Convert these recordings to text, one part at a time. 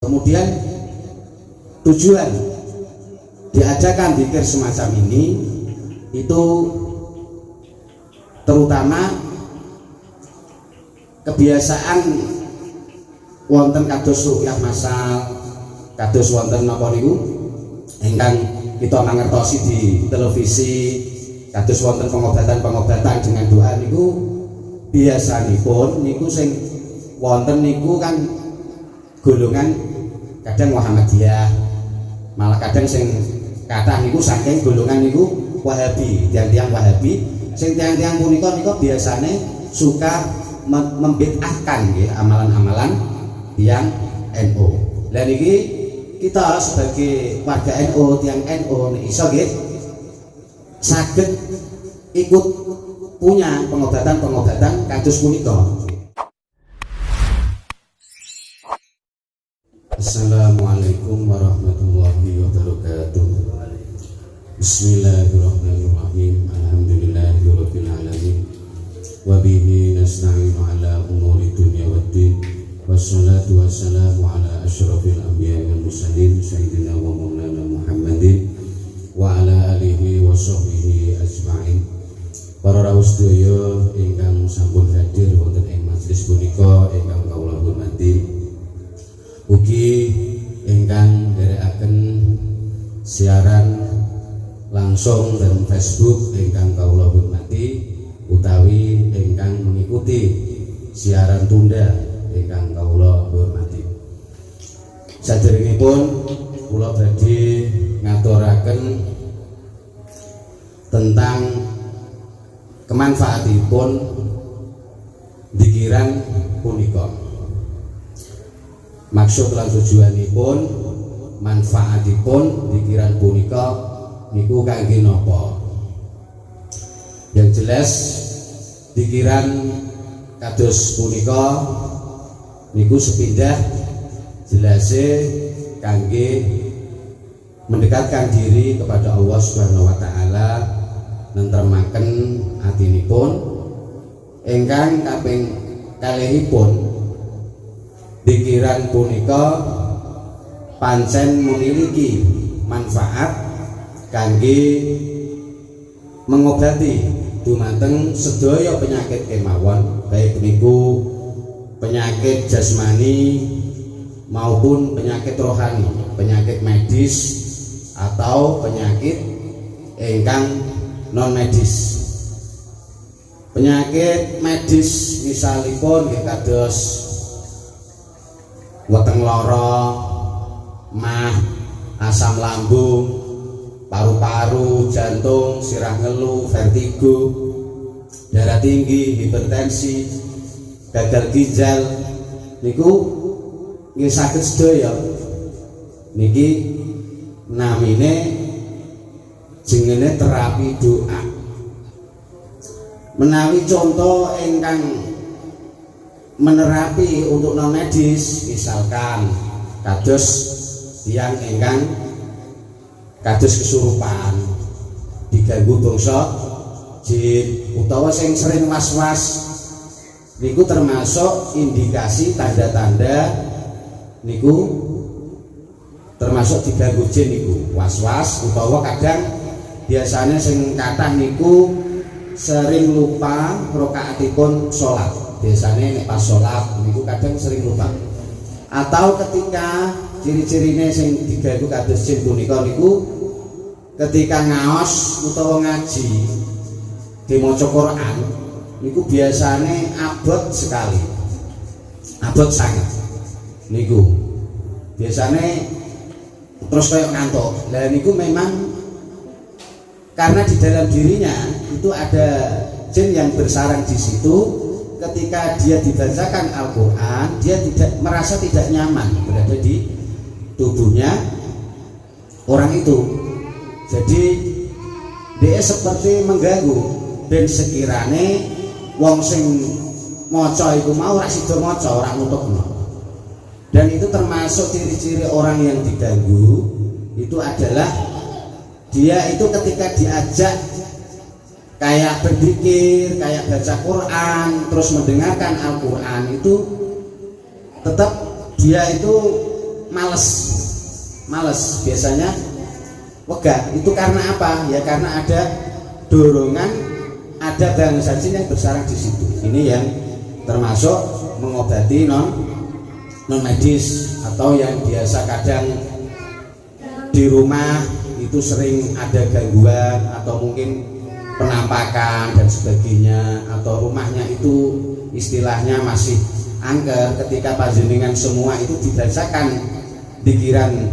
Kemudian tujuan diadakan zikir semacam ini itu terutama kebiasaan wonten kados ruqyah masal, kados wonten napa niku ingkang kita mangertosi di televisi, kados wonten pengobatan-pengobatan dengan doa niku biasanipun niku sing wonten niku kan golongan kadang Muhammadiyah, malah kadang sing kathah niku saking golongan niku Wahabi, tiang-tiang Wahabi, sing tiang-tiang punika biasane suka membid'ahkan nggih amalan-amalan tiang NU. Lah niki kita sebagai warga NU, tiang NU nek iso nggih saged ikut punya pengobatan-pengobatan kados punika. Assalamualaikum warahmatullahi wabarakatuh. Bismillahirrahmanirrahim. Alhamdulillahirabbil alamin. Wa bihi nasta'inu ala umuri dunya waddin. Wassalatu wassalamu ala asyrafil anbiya'i wal mursalin sayyidina wa maulana Muhammadin wa ala alihi wa sahbihi ajma'in. Para rawuh sedaya ingkang sampun hadir wonten ing majelis punika ingkang kawula hormati, ugi ingkang nderekaken siaran langsung dan Facebook ingkang kawula hormati, utawi ingkang mengikuti siaran tunda ingkang kawula hormati. Saderengipun kula badhe ngaturaken tentang kemanfaatipun dzikiran punika. Maksud lan tujuanipun, manfaatipun dzikiran punika niku kangge napa? Yang jelas dzikiran kados punika niku sepindah jelase kangge mendekatkan diri kepada Allah Subhanahu wa taala, nentremaken atinipun. Ingkang kaping kalihipun, dzikiran punika pancen memiliki manfaat kangge mengobati dumateng sedaya penyakit kemawon, baik niku penyakit jasmani maupun penyakit rohani, penyakit medis atau penyakit ingkang non medis. Penyakit medis misalipun nggih kados weteng lara, mah, asam lambung, paru-paru, jantung, sirah ngeluh, vertigo, darah tinggi, hipertensi, gagal ginjal niku nggih saged sedaya niki namine jenenge terapi doa. Menawi contoh ingkang menerapi untuk non medis, misalkan kados tiyang ingkang kados kesurupan, diganggu bangsa jin, utawa sing sering was-was niku termasuk indikasi tanda-tanda niku termasuk diganggu jin niku, was-was, utawa kadang biasanya sing kathah niku sering lupa rakaatipun sholat. Biasanya nek pas sholat niku kadang sering lupa, atau ketika ciri-cirine sing diganggu kados jin punika niku ketika ngaos utawa ngaji dimaca Quran niku biasane abot sekali, abot sangat niku biasane terus kayak ngantuk. Lah niku memang karena di dalam dirinya itu ada jin yang bersarang di situ. Ketika dia dibacakan Al-Quran, dia merasa tidak nyaman berada di tubuhnya orang itu. Jadi dia seperti mengganggu. Dan sekiranya wong sing maca iku mau ora sida maca, ora nutupno. Dan itu termasuk ciri-ciri orang yang diganggu itu adalah dia itu ketika diajak kayak berzikir, kayak baca Quran, terus mendengarkan Al-Quran itu tetap dia itu malah males biasanya wegah. Itu karena apa? Ya karena ada dorongan, ada bangsa jin yang bersarang di situ. Ini yang termasuk mengobati non medis, atau yang biasa kadang di rumah itu sering ada gangguan atau mungkin penampakan dan sebagainya, atau rumahnya itu istilahnya masih angker. Ketika panjenengan semua itu dibacakan pikiran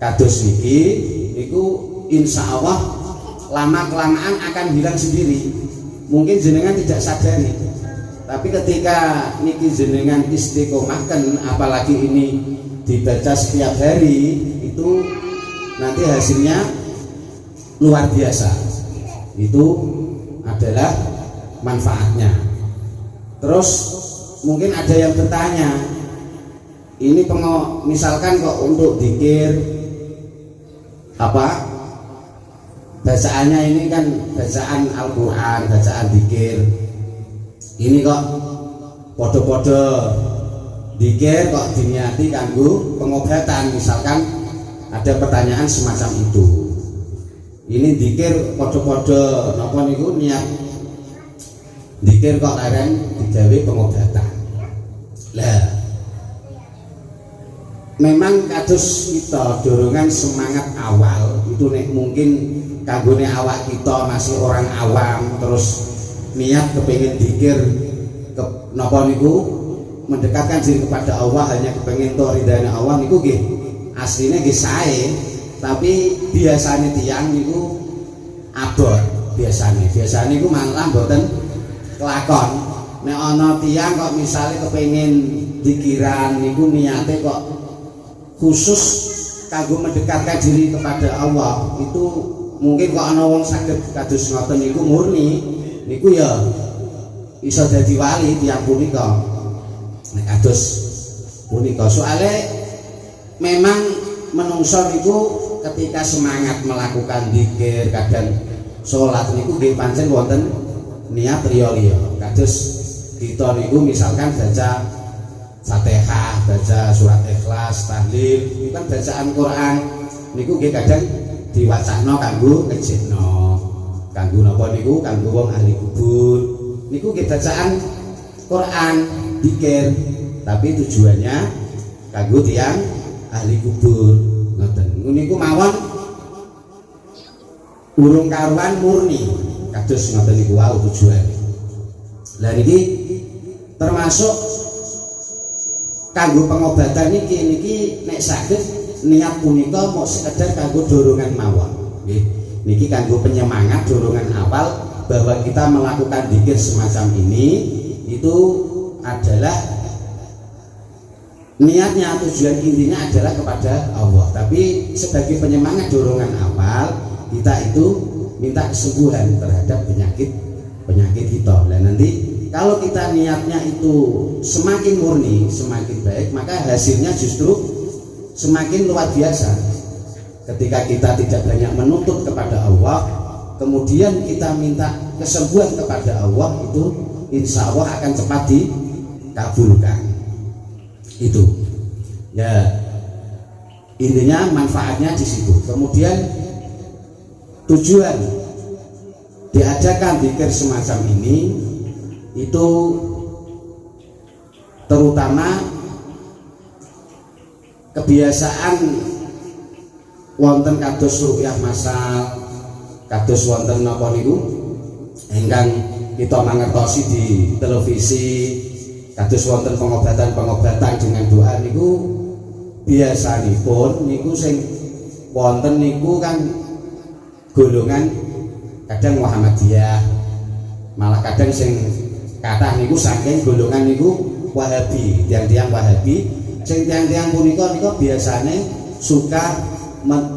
kados niki, itu insya Allah lama kelamaan akan hilang sendiri. Mungkin jenengan tidak sadari, tapi ketika niki jenengan istiqomahkan, apalagi ini dibaca setiap hari, itu nanti hasilnya luar biasa. Itu adalah manfaatnya. Terus mungkin ada yang bertanya, ini misalkan kok untuk zikir apa bacaannya ini kan bacaan Al-Quran, bacaan zikir, ini kok podo-podo zikir kok diniati kanggo pengobatan, misalkan ada pertanyaan semacam itu. Ini zikir podo-podo napa niku niat zikir kok leren digawe pengobatan. Lah memang kados kita dorongan semangat awal itu nek mungkin kanggone awak kita masih orang awam, terus niat kepengin zikir napa niku mendekatkan diri kepada Allah, hanya kepengin to ridane Allah niku nggih asline nggih sae, tapi biasanya tiang niku abot, biasanya niku malah mboten kelakon. Nek ana tiang kok misalnya kepengin dikiran niku niate kok khusus kanggo mendekatkan diri kepada Allah, itu mungkin kok ana wong saged kados ngoten niku murni niku ya iso dadi wali tiyang punika. Nek kados punika soalnya memang menungso niku ketika semangat melakukan zikir, kadang sholat niku nggih pancen wonten niat riya-riya. Kados kita niku misalkan baca Fatihah, baca surat Ikhlas, tahlil, itu kan bacaan Quran niku nggih kadang diwacana kanggo ngejekno, kanggo napa niku kanggo wong ahli kubur niku nggih bacaan Quran, zikir, tapi tujuannya kanggo tiyang ahli kubur ngoten. Niku mawon urung karuan murni kados ngoten niku wau tujuane. Lah niki termasuk kanggo pengobatan niki nek saged niat punika mau sekedar kanggo dorongan mawon nggih. Niki kanggo penyemangat dorongan awal bahwa kita melakukan zikir semacam ini itu adalah niatnya, tujuan intinya adalah kepada Allah, tapi sebagai penyemangat dorongan awal kita itu minta kesembuhan terhadap penyakit kita. Dan nanti kalau kita niatnya itu semakin murni, semakin baik, maka hasilnya justru semakin luar biasa. Ketika kita tidak banyak menuntut kepada Allah, kemudian kita minta kesembuhan kepada Allah, itu insya Allah akan cepat dikabulkan. Itu ya intinya manfaatnya di situ. Kemudian tujuan diadakan zikir semacam ini itu terutama kebiasaan wonten kados ruqyah masal, kados wonten napa niku ingkang kita mangertosi di televisi, kados wonten pengobatan dengan doa niku biasanipun niku sing wonten niku kan golongan kadang Muhammadiyah, malah kadang sing kathah niku saking golongan niku Wahabi, tiang-tiang Wahabi. Sing tiang-tiang punika biasanya suka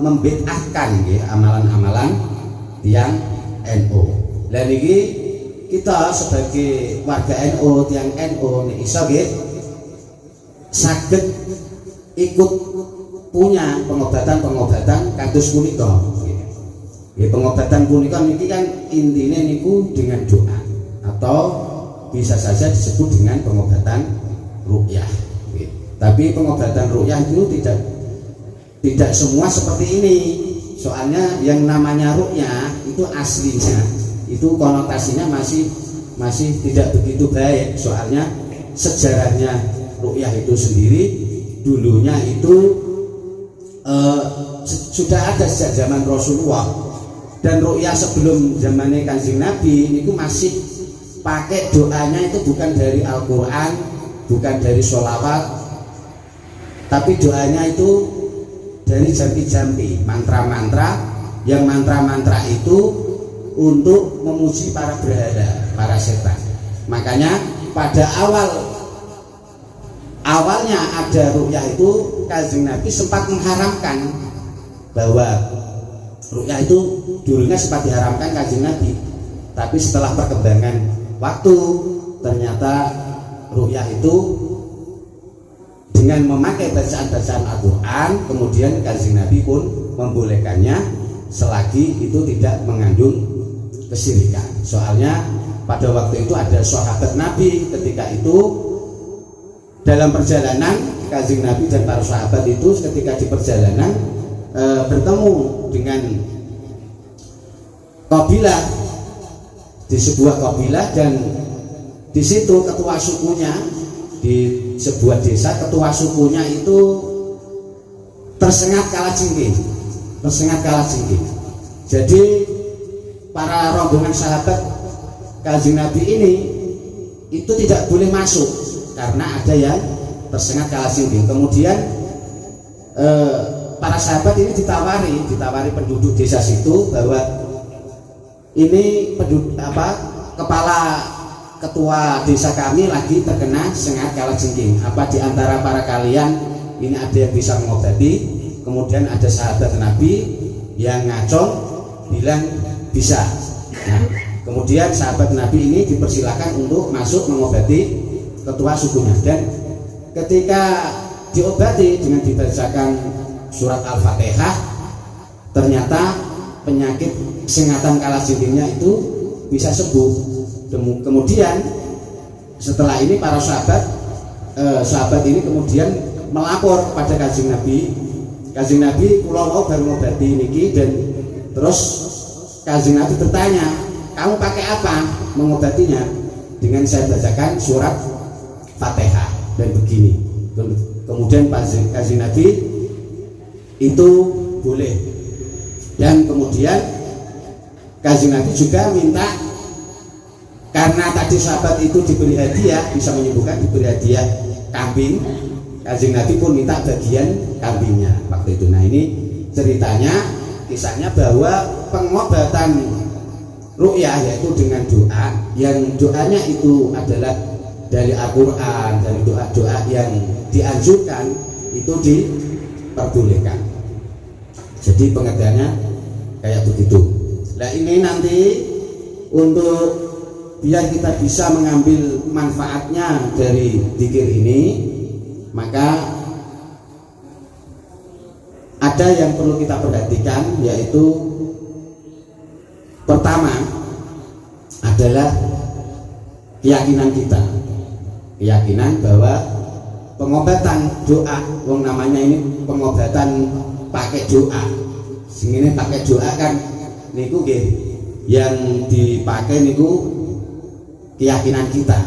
membid'ahkan nggih amalan-amalan tiang NU. Lah niki kita sebagai warga NU, tiang NU nek iso nggih saged ikut punya pengobatan kados punika. Ya, pengobatan punika niki kan intine niku dengan doa atau bisa saja disebut dengan pengobatan ruqyah. Tapi pengobatan ruqyah itu tidak semua seperti ini. Soalnya yang namanya ruqyah itu aslinya itu konotasinya masih tidak begitu baik. Soalnya sejarahnya ruqyah itu sendiri dulunya itu sudah ada sejak zaman Rasulullah, dan ruqyah sebelum zamannya Kanjeng Nabi itu masih pakai doanya itu bukan dari Al-Quran, bukan dari sholawat, tapi doanya itu dari jampi-jampi, mantra-mantra, yang mantra-mantra itu untuk memuji para berhala, para setan. Makanya pada awalnya ada ruqyah itu Kanjeng Nabi sempat mengharamkan, bahwa ruqyah itu dulunya sempat diharamkan Kanjeng Nabi, tapi setelah perkembangan waktu ternyata ruqyah itu dengan memakai bacaan-bacaan Al-Quran, kemudian Kanjeng Nabi pun membolehkannya selagi itu tidak mengandung kesyirikan. Soalnya pada waktu itu ada sahabat Nabi, ketika itu dalam perjalanan Kanjeng Nabi dan para sahabat itu ketika di perjalanan bertemu dengan kabilah, di sebuah kabilah, dan di situ ketua sukunya, di sebuah desa ketua sukunya itu tersengat kalajengking. Jadi para rombongan sahabat Kanjeng Nabi ini itu tidak boleh masuk karena ada yang tersengat kalajengking. Kemudian para sahabat ini ditawari penduduk desa situ bahwa ini kepala ketua desa kami lagi terkena sengat kalajengking. Apa di antara para kalian ini ada yang bisa mengobati? Kemudian ada sahabat Nabi yang ngacong bilang bisa. Nah, kemudian sahabat Nabi ini dipersilakan untuk masuk mengobati ketua sukunya, dan ketika diobati dengan dibacakan surat Al-Fatihah, ternyata penyakit sengatan kalajengkingnya itu bisa sembuh. Kemudian setelah ini para sahabat ini kemudian melapor pada Kanjeng Nabi. Kanjeng Nabi kula wau baru ngobati niki, dan terus Kanjeng Nabi bertanya, kamu pakai apa mengobatinya? Dengan saya bacakan surat Fatihah dan begini. Kemudian Kanjeng Nabi itu boleh, dan kemudian Kanjeng Nabi juga minta, karena tadi sahabat itu diberi hadiah, bisa menyembuhkan, diberi hadiah kambing, Kanjeng Nabi pun minta bagian kambingnya waktu itu. Nah, ini ceritanya, kisahnya bahwa pengobatan ruqyah yaitu dengan doa, yang doanya itu adalah dari Al-Quran, dari doa-doa yang dianjurkan, itu diperbolehkan. Jadi pengertiannya kayak begitu. Nah, ini nanti untuk biar kita bisa mengambil manfaatnya dari dzikir ini, maka ada yang perlu kita perhatikan, yaitu pertama adalah keyakinan kita, keyakinan bahwa pengobatan doa, wong namanya ini pengobatan pakai doa. Sing ini pakai doa kan niku nggih, yang dipakai niku keyakinan kita.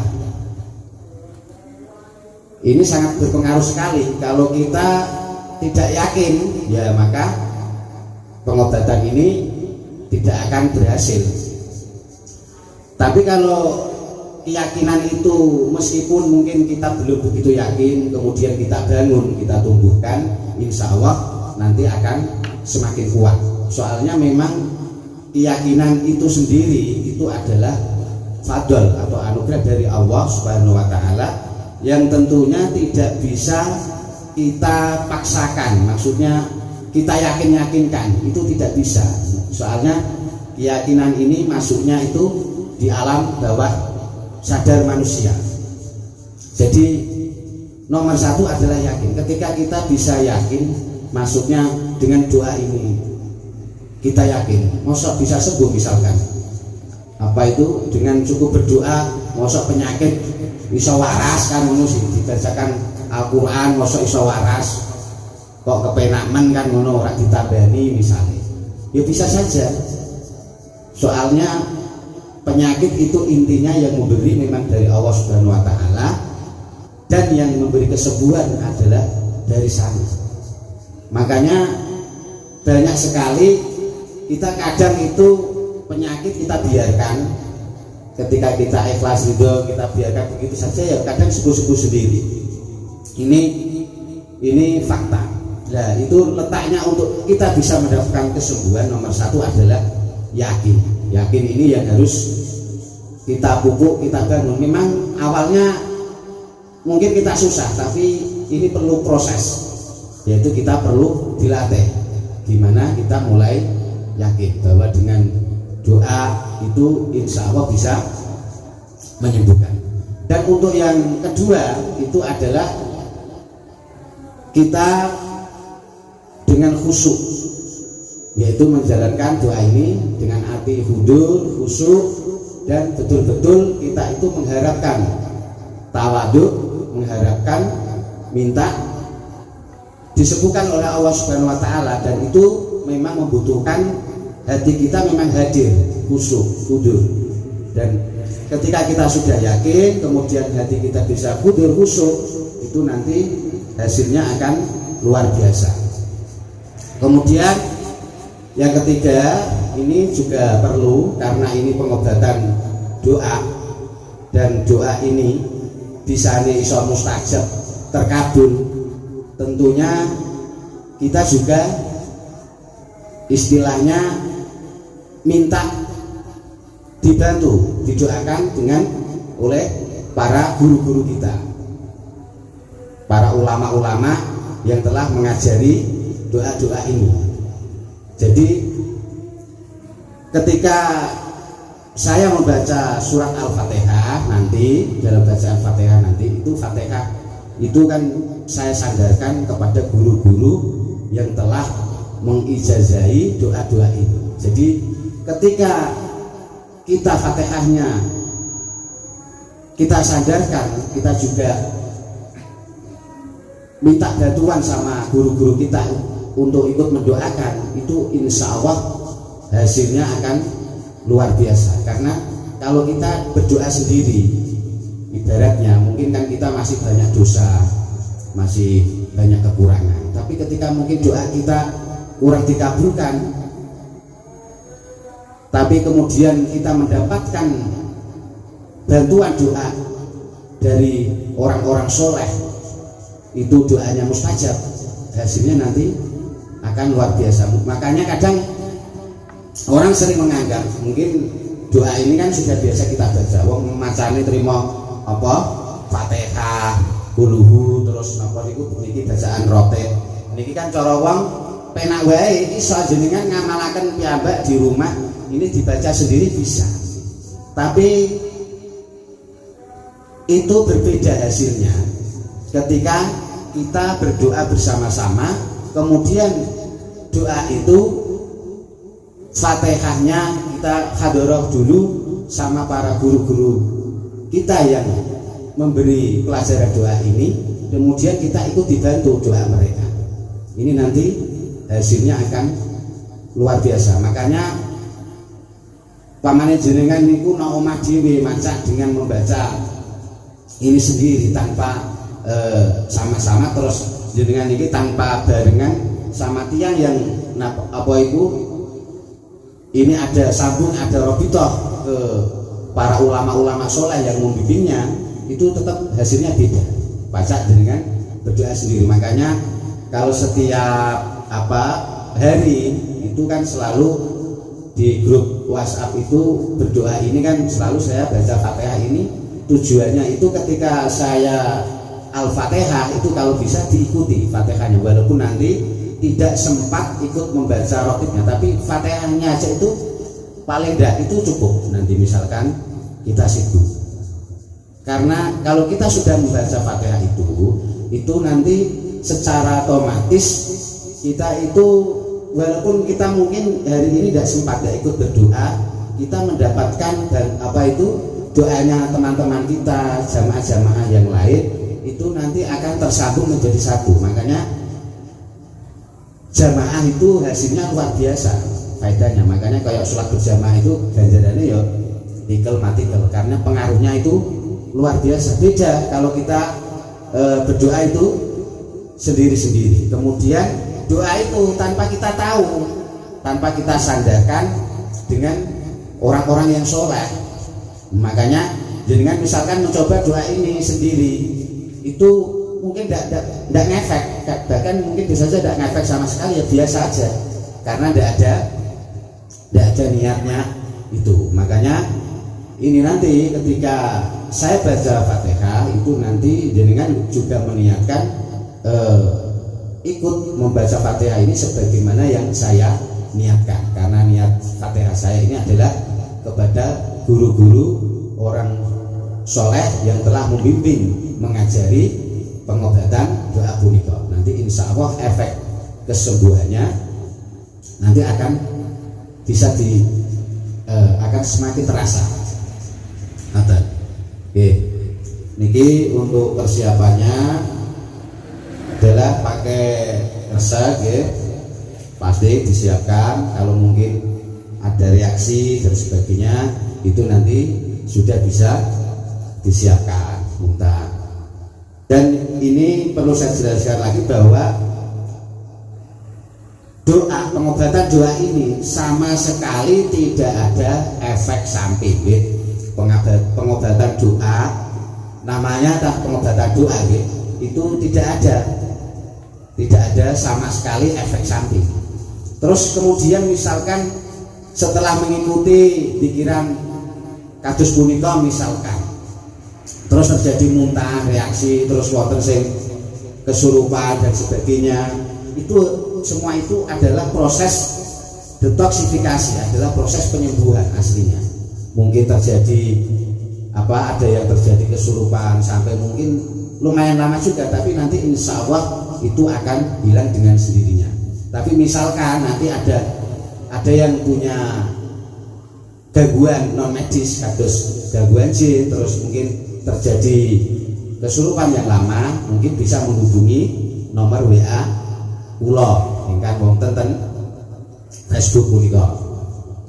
Ini sangat berpengaruh sekali. Kalau kita tidak yakin, ya maka pengobatan ini tidak akan berhasil. Tapi kalau keyakinan itu meskipun mungkin kita belum begitu yakin, kemudian kita bangun, kita tumbuhkan, insya Allah nanti akan semakin kuat. Soalnya memang keyakinan itu sendiri itu adalah fadl atau anugerah dari Allah Subhanahu wa Ta'ala, yang tentunya tidak bisa kita paksakan. Maksudnya kita yakinkan, itu tidak bisa. Soalnya keyakinan ini masuknya itu di alam bawah sadar manusia. Jadi nomor satu adalah yakin. Ketika kita bisa yakin, maksudnya dengan doa ini kita yakin, masa bisa sembuh misalkan. Apa itu? Dengan cukup berdoa mosok penyakit iso waras kan ngono sing dibacakan Al-Qur'an mosok iso waras kok kepenak men kan ngono ora ditambani misalnya. Ya bisa saja. Soalnya penyakit itu intinya yang memberi memang dari Allah Subhanahu wa taala dan yang memberi kesembuhan adalah dari sana. Makanya banyak sekali kita kadang itu penyakit kita biarkan, ketika kita ikhlas ridho kita biarkan begitu saja, ya kadang sembuh-sembuh sendiri. Ini fakta. Nah itu letaknya untuk kita bisa mendapatkan kesembuhan nomor satu adalah yakin. Yakin ini yang harus kita pupuk, kita bangun. Memang awalnya mungkin kita susah, tapi ini perlu proses, yaitu kita perlu dilatih. Gimana kita mulai yakin bahwa dengan doa itu insya Allah bisa menyembuhkan. Dan untuk yang kedua itu adalah kita dengan khusyuk, yaitu menjalankan doa ini dengan hati hudur, khusyuk, dan betul-betul kita itu mengharapkan tawaduk, mengharapkan minta disembuhkan oleh Allah Subhanahu wa taala, dan itu memang membutuhkan hati kita memang hadir, khusyuk, hudur. Dan ketika kita sudah yakin, kemudian hati kita bisa hudur, khusyuk, itu nanti hasilnya akan luar biasa. Kemudian yang ketiga, ini juga perlu karena ini pengobatan doa, dan doa ini bisa iso mustajab, terkabul. Tentunya kita juga istilahnya minta dibantu, didoakan dengan oleh para guru-guru kita, para ulama-ulama yang telah mengajari doa-doa ini. Jadi ketika saya membaca surat Al-Fatihah nanti, dalam bacaan Fatihah nanti, itu Fatihah itu kan saya sandarkan kepada guru-guru yang telah mengijazahi doa-doa ini. Jadi ketika kita Fatihahnya kita sandarkan, kita juga minta bantuan sama guru-guru kita untuk ikut mendoakan, itu insya Allah hasilnya akan luar biasa. Karena kalau kita berdoa sendiri, ibaratnya mungkin kan kita masih banyak dosa, masih banyak kekurangan, tapi ketika mungkin doa kita kurang dikabulkan, tapi kemudian kita mendapatkan bantuan doa dari orang-orang soleh, itu doanya mustajab, hasilnya nanti akan luar biasa. Makanya kadang orang sering menganggap mungkin doa ini kan sudah biasa kita baca, wong macane terima apa Fatihah, kuluhu, terus apa niku niki bacaan rote. Niki kan cara wong penak wae iso jenengan ngamalaken piyambak di rumah, ini dibaca sendiri bisa. Tapi itu berbeda hasilnya ketika kita berdoa bersama-sama, kemudian doa itu Fatihahnya kita hadoroh dulu sama para guru-guru kita yang memberi pelajaran doa ini, kemudian kita ikut dibantu doa mereka. Ini nanti hasilnya akan luar biasa. Makanya pamane jenengan niku nek omah dhewe maca dengan membaca ini sendiri tanpa sama-sama, terus jenengan ini tanpa barengan sama tiang yang apa itu, ini ada sambung, ada robitoh ke para ulama-ulama soleh yang membimbingnya, itu tetap hasilnya beda. Baca dengan berdoa sendiri. Makanya kalau setiap hari itu kan selalu di grup WhatsApp itu berdoa ini kan selalu saya baca Fatihah ini. Tujuannya itu ketika saya Al-Fatihah itu kalau bisa diikuti Fatihahnya, walaupun nanti tidak sempat ikut membaca rotibnya, tapi Fatihahnya aja itu paling tidak itu cukup. Nanti misalkan kita sibuk, karena kalau kita sudah membaca Fatihah itu nanti secara otomatis kita itu walaupun kita mungkin hari ini tidak sempat ikut berdoa, kita mendapatkan dan doanya teman-teman kita, jamaah-jamaah yang lain itu nanti akan tersambung menjadi satu. Makanya jamaah itu hasilnya luar biasa faedahnya. Makanya kayak sholat berjamaah itu ganjarannya ya tikel matikel, karena pengaruhnya itu luar biasa. Beda kalau kita berdoa itu sendiri-sendiri. Kemudian doa itu tanpa kita tahu, tanpa kita sandarkan dengan orang-orang yang soleh. Makanya jenengan misalkan mencoba doa ini sendiri, itu mungkin tidak ngefek, bahkan mungkin bisa saja tidak ngefek sama sekali, ya biasa aja, karena tidak ada niatnya itu. Makanya ini nanti ketika saya baca Fatihah itu nanti jenengan juga meniatkan ikut membaca Fatihah ini sebagaimana yang saya niatkan, karena niat Fatihah saya ini adalah kepada guru-guru orang soleh yang telah membimbing mengajari pengobatan doa punika. Nanti insya Allah efek kesembuhannya nanti akan bisa akan semakin terasa. Oke, niki untuk persiapannya adalah pakai resep, pasti disiapkan. Kalau mungkin ada reaksi dan sebagainya itu nanti sudah bisa disiapkan muntah. Dan ini perlu saya jelaskan lagi bahwa doa, pengobatan doa ini sama sekali tidak ada efek samping. Pengobatan doa namanya pengobatan doa itu tidak ada sama sekali efek samping. Terus kemudian misalkan setelah mengikuti pikiran kados punika misalkan terus terjadi muntah, reaksi, terus wonten sing kesurupan dan sebagainya, itu semua itu adalah proses detoksifikasi, adalah proses penyembuhan aslinya. Mungkin terjadi ada yang terjadi kesurupan sampai mungkin lumayan lama juga, tapi nanti insya Allah itu akan hilang dengan sendirinya. Tapi misalkan nanti ada yang punya gangguan non medis, kados gangguan jin, terus mungkin terjadi kesurupan yang lama, mungkin bisa menghubungi nomor WA kula ingkang wonten ten Facebook punika.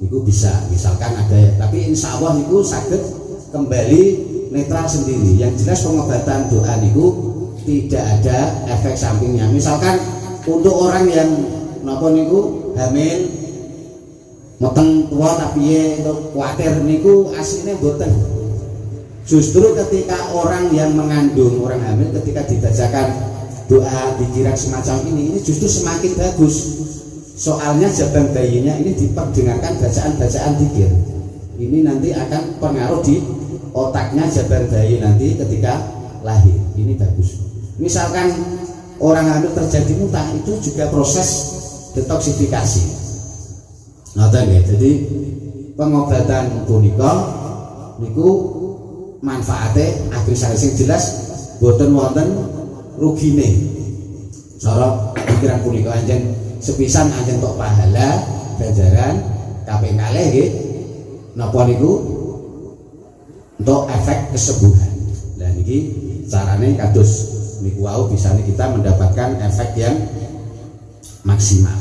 Itu bisa, misalkan ada, tapi insya Allah itu saged kembali netral sendiri. Yang jelas pengobatan doa itu tidak ada efek sampingnya. Misalkan untuk orang yang napa niku hamil meteng tua tapi kuatir niku aslinya boten. Justru ketika orang yang mengandung, orang hamil, ketika dibacakan doa pikiran semacam ini justru semakin bagus. Soalnya jabang bayinya ini diperdengarkan bacaan-bacaan zikir. Ini nanti akan pengaruh di otaknya jabang bayi nanti ketika lahir. Ini bagus. Misalkan orang hamil terjadi muntah, itu juga proses detoksifikasi. Jadi pengobatan punika niku manfaatnya akhir sing jelas boten wonten rugine. Cara pikiran punika anjen sepisan anjen tok pahala ganjaran kaping kalih nggih napa niku untuk efek kesembuhan. Lah niki carane kados niku wau bisane kita mendapatkan efek yang maksimal.